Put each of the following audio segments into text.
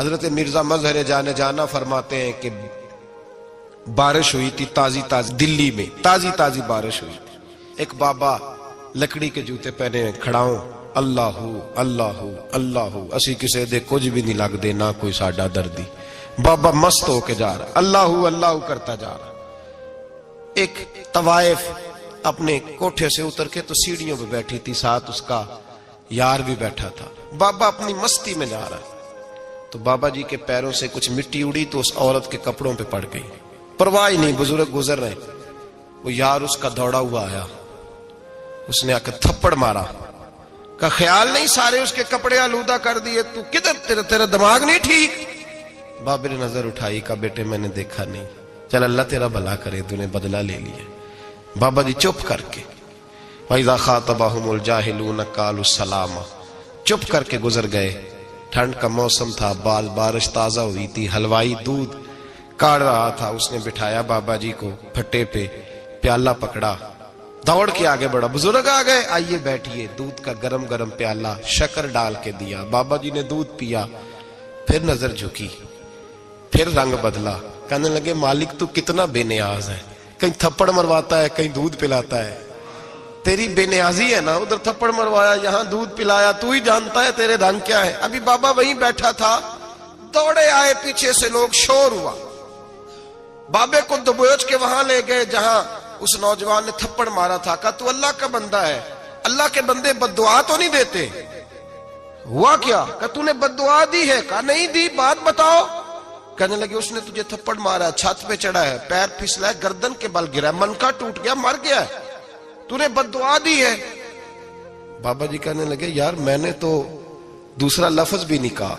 حضرت مرزا مظہر جانے جانا فرماتے ہیں کہ بارش ہوئی تھی تازی تازی، دلی میں تازی تازی بارش ہوئی تھی. ایک بابا لکڑی کے جوتے پہنے کھڑا ہوں، اللہ اللہ اللہ، اسی کسے دے کچھ بھی نہیں لگ دے، نہ کوئی ساڈا دردی. بابا مست ہو کے جا رہا، اللہ اللہ کرتا جا رہا. ایک طوائف اپنے کوٹھے سے اتر کے تو سیڑھیوں پہ بیٹھی تھی، ساتھ اس کا یار بھی بیٹھا تھا. بابا اپنی مستی میں جا رہا تو بابا جی کے پیروں سے کچھ مٹی اڑی تو اس عورت کے کپڑوں پہ پڑ گئی. پرواہ ہی نہیں، بزرگ گزر رہے. وہ یار اس کا دوڑا ہوا آیا، اس نے آ کے تھپڑ مارا. کا خیال نہیں سارے اس کے کپڑے آلودہ کر دیے، تو کدھر تیرا دماغ نہیں ٹھیک؟ بابے نے نظر اٹھائی، کہا بیٹے میں نے دیکھا نہیں، چل اللہ تیرا بھلا کرے، تو نے بدلہ لے لیا. بابا جی چپ کر کے وَإِذَا خَاطَبَهُمُ الْجَاهِلُونَ قَالُوا السَّلَامَ، چپ کر کے گزر گئے. ٹھنڈ کا موسم تھا، بارش تازہ ہوئی تھی، حلوائی دودھ کاڑ رہا تھا. اس نے بٹھایا بابا جی کو پھٹے پہ، پیالہ پکڑا، دوڑ کے آگے بڑھا. بزرگ آ گئے، آئیے بیٹھیے. دودھ کا گرم گرم پیالہ شکر ڈال کے دیا. بابا جی نے دودھ پیا، پھر نظر جھکی، پھر رنگ بدلا. کہنے لگے مالک تو کتنا بے نیاز ہے، کہیں تھپڑ مرواتا ہے، کہیں دودھ پلاتا ہے. تیری بے نیازی ہے نا، ادھر تھپڑ مروایا، یہاں دودھ پلایا، تو ہی جانتا ہے تیرے رنگ کیا ہے. ابھی بابا وہیں بیٹھا تھا، دوڑے آئے پیچھے سے لوگ، شور ہوا. بابے کو دبوچ کے وہاں لے گئے جہاں اس نوجوان نے تھپڑ مارا تھا. کہا تو اللہ کا بندہ ہے، اللہ کے بندے بد دعا تو نہیں دیتے. ہوا کیا؟ کہا تو نے بد دعا دی ہے؟ کہا نہیں دی، بات بتاؤ. کہنے لگے اس نے تجھے تھپڑ مارا ہے، چھت پہ چڑھا ہے، پیر پھسلا ہے، گردن کے بل گرا ہے، منکا ٹوٹ گیا، مر گیا ہے، تو نے بد دعا دی ہے. بابا جی کہنے لگے یار میں نے تو دوسرا لفظ بھی نہیں کہا،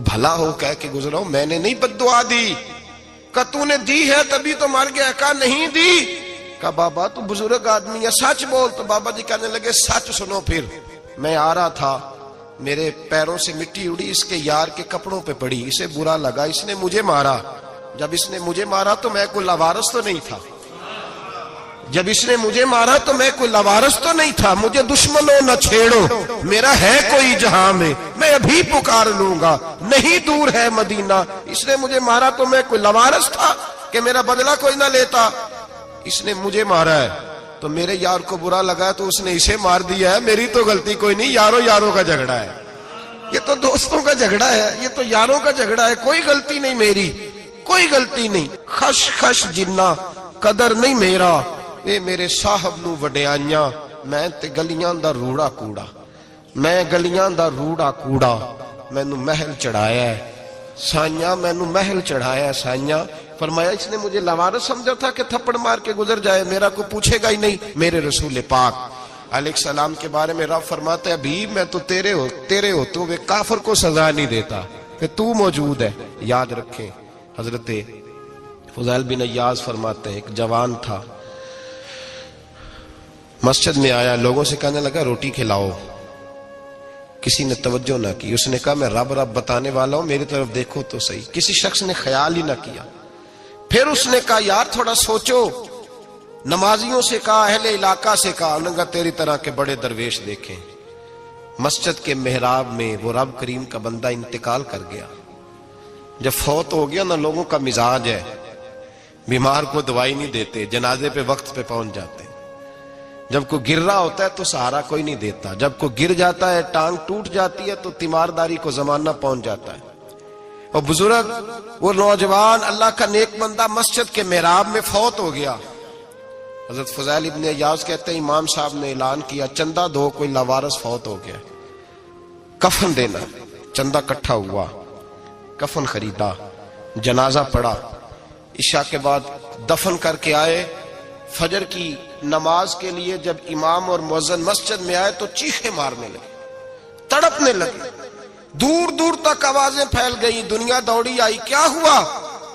بھلا ہو کہہ کے گزرا ہوں، میں نے نہیں بد دعا دی. کہا تو نے دی ہے تبھی تو مر گیا. کہا نہیں دی. کہا بابا تو بزرگ آدمی ہے، سچ بول. تو بابا جی کہنے لگے سچ سنو. پھر میں آ رہا تھا، میرے پیروں سے مٹی اڑی، اس کے یار کے کپڑوں پہ پڑی، اسے برا لگا، اس نے مجھے مارا. جب اس نے مجھے مارا تو میں کوئی لاوارث تو نہیں تھا، جب اس نے مجھے مارا تو میں کوئی لاوارث تو نہیں تھا. مجھے دشمنوں نہ چھیڑو، میرا ہے کوئی جہاں میں ابھی پکار لوں گا، نہیں دور ہے مدینہ. اس نے مجھے مارا تو میں کوئی لاوارث تھا کہ میرا بدلہ کوئی نہ لیتا. اس نے مجھے مارا ہے تو میرے یار کو برا لگا تو اس نے اسے مار دیا ہے، میری تو غلطی کوئی نہیں. یاروں کا جھگڑا ہے، یہ تو دوستوں کا جھگڑا ہے، یہ تو یاروں کا جھگڑا ہے، کوئی غلطی نہیں میری، کوئی غلطی نہیں. خش خش جنہ قدر نہیں میرا، اے میرے صاحب نو وڈیاں، میں تے گلیاں دا روڑا کوڑا، میں گلیاں دا روڑا کوڑا. مینوں محل چڑھایا ہے سائیاں، مینوں محل چڑھایا ہے سائیاں. فرمایا اس نے مجھے لاوارث سمجھا تھا کہ تھپڑ مار کے گزر جائے، میرا کو پوچھے گا ہی نہیں. میرے رسول پاک علیہ السلام کے بارے میں رب فرماتا ہے ابھی میں تو تیرے ہوتے ہوئے کافر کو سزا نہیں دیتا کہ تو موجود ہے. یاد رکھیں حضرت فضیل بن عیاض فرماتے ہیں ایک جوان تھا، مسجد میں آیا، لوگوں سے کہنے لگا روٹی کھلاؤ. کسی نے توجہ نہ کی. اس نے کہا میں رب بتانے والا ہوں، میری طرف دیکھو تو صحیح. کسی شخص نے خیال ہی نہ کیا. پھر اس نے کہا یار تھوڑا سوچو. نمازیوں سے کہا، اہل علاقہ سے کہا، انہوں نے کہا تیری طرح کے بڑے درویش دیکھیں. مسجد کے محراب میں وہ رب کریم کا بندہ انتقال کر گیا. جب فوت ہو گیا نا، لوگوں کا مزاج ہے بیمار کو دوائی نہیں دیتے، جنازے پہ وقت پہ پہنچ جاتے. جب کوئی گر رہا ہوتا ہے تو سہارا کوئی نہیں دیتا، جب کوئی گر جاتا ہے، ٹانگ ٹوٹ جاتی ہے تو تیمارداری کو زمانہ پہنچ جاتا ہے. اور بزرگ وہ نوجوان اللہ کا نیک بندہ مسجد کے محراب میں فوت ہو گیا. حضرت فضیل ابن عیاض کہتے ہیں امام صاحب نے اعلان کیا چندہ دو، کوئی لاوارث فوت ہو گیا، کفن دینا. چندہ کٹھا ہوا، کفن خریدا، جنازہ پڑا. عشاء کے بعد دفن کر کے آئے. فجر کی نماز کے لیے جب امام اور مؤذن مسجد میں آئے تو چیخیں مارنے لگے، تڑپنے لگے. دور دور تک آوازیں پھیل گئی، دنیا دوڑی آئی. کیا ہوا؟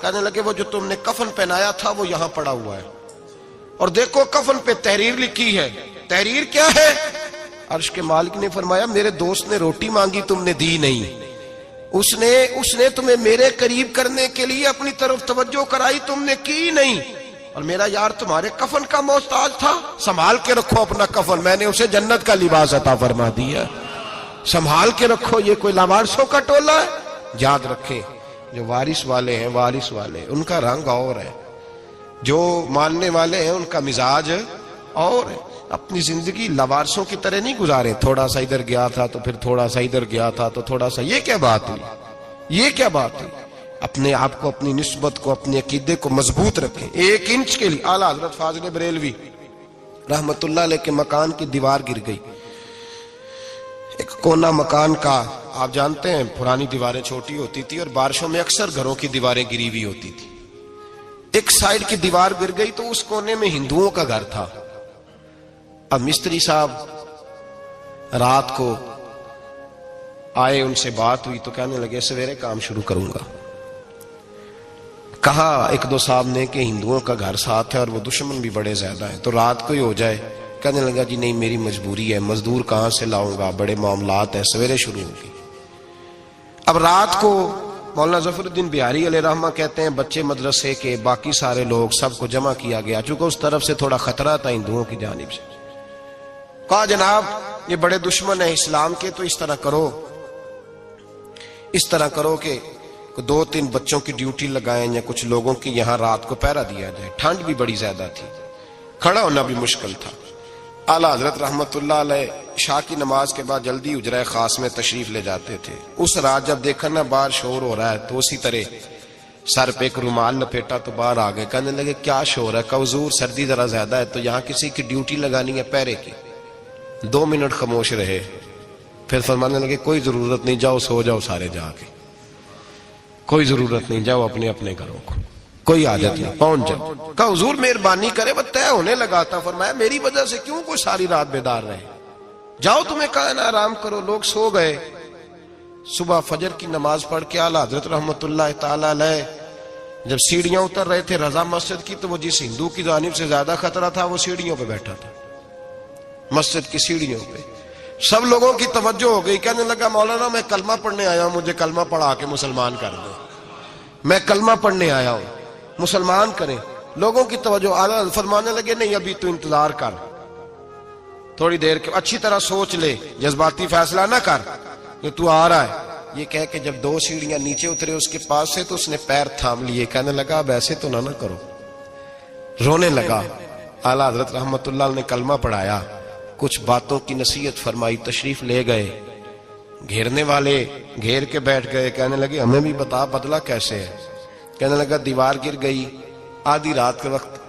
کہنے لگے وہ جو تم نے کفن پہنایا تھا وہ یہاں پڑا ہوا ہے، اور دیکھو کفن پہ تحریر لکھی ہے. تحریر کیا ہے؟ عرش کے مالک نے فرمایا میرے دوست نے روٹی مانگی تم نے دی نہیں، اس نے تمہیں میرے قریب کرنے کے لیے اپنی طرف توجہ کرائی، تم نے کی نہیں. اور میرا یار تمہارے کفن کا محتاج تھا، سنبھال کے رکھو اپنا کفن، میں نے اسے جنت کا لباس عطا فرما دیا، سنبھال کے رکھو. یہ کوئی لاوارثوں کا ٹولہ ہے؟ یاد رکھیں جو وارث والے ہیں، وارث والے ان کا رنگ اور ہے، جو ماننے والے ہیں ان کا مزاج اور ہے۔ اپنی زندگی لوارثوں کی طرح نہیں گزارے، تھوڑا سا ادھر گیا تھا تو پھر تھوڑا سا ادھر گیا تھا تو تھوڑا سا، یہ کیا بات ہوئی، یہ کیا بات ہوئی؟ اپنے آپ کو، اپنی نسبت کو، اپنے عقیدے کو مضبوط رکھیں۔ 1 انچ کے لیے اعلیٰ حضرت فاضل بریلوی رحمت اللہ علیہ کے مکان کی دیوار گر گئی، ایک کونا مکان کا، آپ جانتے ہیں پرانی دیواریں چھوٹی ہوتی تھی اور بارشوں میں اکثر گھروں کی دیواریں گری ہوئی ہوتی تھی، ایک سائیڈ کی دیوار گر گئی تو اس کونے میں ہندوؤں کا گھر تھا۔ اب مستری صاحب رات کو آئے، ان سے بات ہوئی تو کہنے لگے سویرے کام شروع کروں گا۔ کہا 1-2 صاحب نے کہ ہندوؤں کا گھر ساتھ ہے اور وہ دشمن بھی بڑے زیادہ ہیں، تو رات کو ہی ہو جائے۔ کہنے لگا جی نہیں، میری مجبوری ہے، مزدور کہاں سے لاؤں گا، بڑے معاملات ہیں، سویرے شروع ہوگی۔ اب رات کو مولانا ظفر الدین بہاری علیہ رحمہ کہتے ہیں بچے مدرسے کے، باقی سارے لوگ، سب کو جمع کیا گیا، چونکہ اس طرف سے تھوڑا خطرہ تھا ہندوؤں کی جانب سے۔ کہا جناب یہ بڑے دشمن ہیں اسلام کے، تو اس طرح کرو کہ 2-3 بچوں کی ڈیوٹی لگائیں یا کچھ لوگوں کی یہاں رات کو پہرا دیا جائے، ٹھنڈ بھی بڑی زیادہ تھی، کھڑا ہونا بھی مشکل تھا۔ اعلیٰ حضرت رحمت اللہ علیہ عشاء کی نماز کے بعد جلدی حجرہ خاص میں تشریف لے جاتے تھے۔ اس رات جب دیکھا نا باہر شور ہو رہا ہے تو اسی طرح سر پہ ایک رومال لپیٹا تو باہر آ گئے، کہنے لگے کیا شور ہے؟ کہ حضور سردی ذرا زیادہ ہے تو یہاں کسی کی ڈیوٹی لگانی ہے پہرے کی۔ 2 منٹ خاموش رہے، پھر فرمانے لگے کوئی ضرورت نہیں، جاؤ سو جاؤ سارے جا کے، کوئی ضرورت نہیں، جاؤ اپنے اپنے گھروں کو، کوئی حاجت نہیں، پہنچ جاؤ۔ کہا حضور مہربانی کرے، وہ طے ہونے لگا تھا۔ فرمایا میری وجہ سے کیوں کوئی ساری رات بیدار رہے، جاؤ تمہیں کہا نا آرام کرو۔ لوگ سو گئے۔ صبح فجر کی نماز پڑھ کے اعلیٰ حضرت رحمت اللہ تعالی علیہ جب سیڑھیاں اتر رہے تھے رضا مسجد کی، تو وہ جس ہندو کی جانب سے زیادہ خطرہ تھا وہ سیڑھیوں پہ بیٹھا تھا، مسجد کی سیڑھیوں پہ۔ سب لوگوں کی توجہ ہو گئی، کہنے لگا مولانا میں کلمہ پڑھنے آیا ہوں، مجھے کلمہ پڑھا کے مسلمان کر دو، میں کلمہ پڑھنے آیا ہوں، مسلمان کریں۔ لوگوں کی توجہ، اعلیٰ فرمانے لگے نہیں ابھی تو انتظار کر، تھوڑی دیر کے اچھی طرح سوچ لے، جذباتی فیصلہ نہ کر کہ تو آ رہا ہے۔ یہ کہہ کے جب 2 سیڑھیاں نیچے اترے اس کے پاس سے تو اس نے پیر تھام لیے، کہنے لگا اب ایسے تو نہ کرو، رونے لگا۔ اعلیٰ حضرت رحمت اللہ نے کلمہ پڑھایا، کچھ باتوں کی نصیحت فرمائی، تشریف لے گئے۔ گھیرنے والے گھیر کے بیٹھ گئے، کہنے لگے ہمیں بھی بتا بدلہ کیسے ہے۔ کہنے لگا دیوار گر گئی، آدھی رات کے وقت،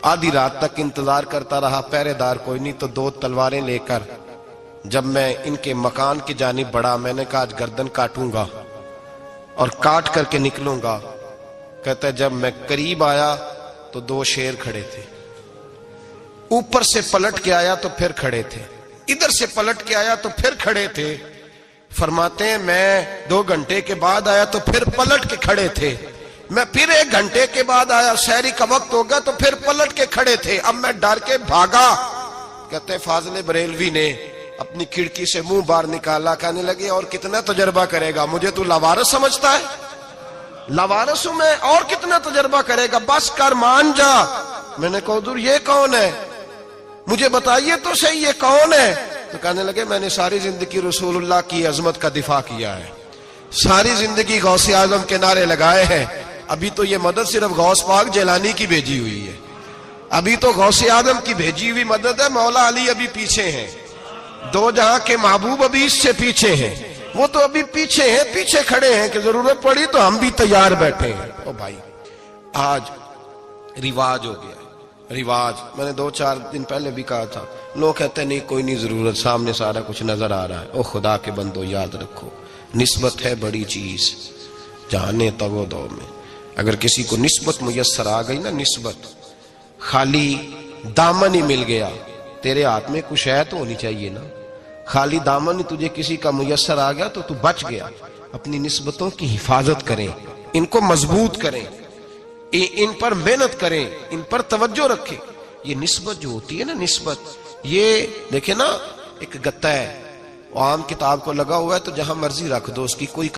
آدھی رات تک انتظار کرتا رہا، پہرے دار کوئی نہیں، تو 2 تلواریں لے کر جب میں ان کے مکان کی جانب بڑھا، میں نے کہا آج گردن کاٹوں گا اور کاٹ کر کے نکلوں گا۔ کہتا ہے جب میں قریب آیا تو 2 شیر کھڑے تھے، اوپر سے پلٹ کے آیا تو پھر کھڑے تھے، ادھر سے پلٹ کے آیا تو پھر کھڑے تھے۔ فرماتے ہیں میں 2 گھنٹے کے بعد آیا تو پھر پلٹ کے کھڑے تھے، میں پھر 1 گھنٹے کے بعد آیا، سحری کا وقت ہو گیا تو پھر پلٹ کے کھڑے تھے، اب میں ڈر کے بھاگا۔ کہتے ہیں فاضل بریلوی نے اپنی کھڑکی سے منہ باہر نکالا، کہنے لگے اور کتنا تجربہ کرے گا، مجھے تو لاوارث سمجھتا ہے، لاوارث ہوں میں، اور کتنا تجربہ کرے گا، بس کر مان جا۔ میں نے کہا حضور یہ کون ہے، مجھے بتائیے تو صحیح یہ کون ہے۔ تو کہنے لگے میں نے ساری زندگی رسول اللہ کی عظمت کا دفاع کیا ہے، ساری زندگی غوث اعظم کے نعرے لگائے ہیں، ابھی تو یہ مدد صرف غوث پاک جیلانی کی بھیجی ہوئی ہے، ابھی تو غوث اعظم کی بھیجی ہوئی مدد ہے، مولا علی ابھی پیچھے ہیں، 2 جہاں کے محبوب ابھی اس سے پیچھے ہیں، وہ تو ابھی پیچھے ہیں، پیچھے کھڑے ہیں کہ ضرورت پڑی تو ہم بھی تیار بیٹھے ہیں۔ او بھائی آج رواج ہو گیا، رواج، میں نے 2-4 دن پہلے بھی کہا تھا، لوگ کہتے ہیں نہیں کوئی نہیں ضرورت، سامنے سارا کچھ نظر آ رہا ہے۔ او خدا کے بندو یاد رکھو، نسبت ہے بڑی چیز، جانے تو دو میں، اگر کسی کو نسبت میسر آ گئی نا، نسبت، خالی دامن ہی مل گیا، تیرے ہاتھ میں کچھ ہے تو ہونی چاہیے نا، خالی دامن ہی تجھے کسی کا میسر آ گیا تو بچ گیا۔ اپنی نسبتوں کی حفاظت کریں، ان کو مضبوط کریں، ان پر محنت کریں، ان پر توجہ رکھیں۔ یہ نسبت جو ہوتی ہے نا، نسبت، یہ دیکھیں نا، ایک گتا ہے وہ عام کتاب کو لگا ہوا ہے تو جہاں مرضی رکھ دو، اس کی کوئی